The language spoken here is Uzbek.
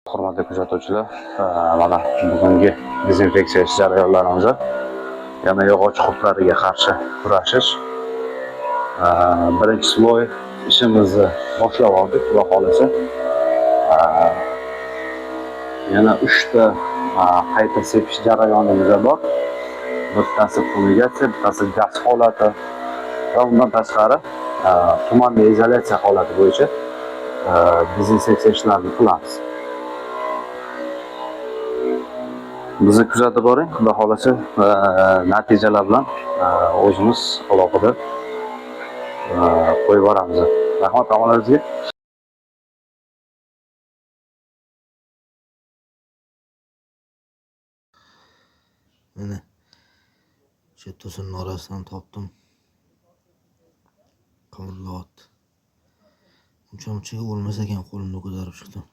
Hurmatli kuzatuvchilar, mana bugungi dezinfeksiya jarayonlarimizni yana yog'och qurtlariga qarshi kurashish. Birinchi sloy ishimizni boshlab oldik, xudo xolasa. Yana 3 ta qayta sepish jarayonimiz bor. Bittasi fumigatsiya, bittasi gaz holati va undan tashqari tumanli izolyatsiya holati bo'yicha dezinfeksiya ishlarini qilamiz. Bizni kuzatib boring, xudo xolasa natijalar bilan o'zimiz alohida qo'yib boramiz. Rahmat hammalaringizga. Mana shu to'sinning orasidan topdim. Qovurloq. Uncha bo'lmasa ekan qo'limni ko'tarib chiqdim.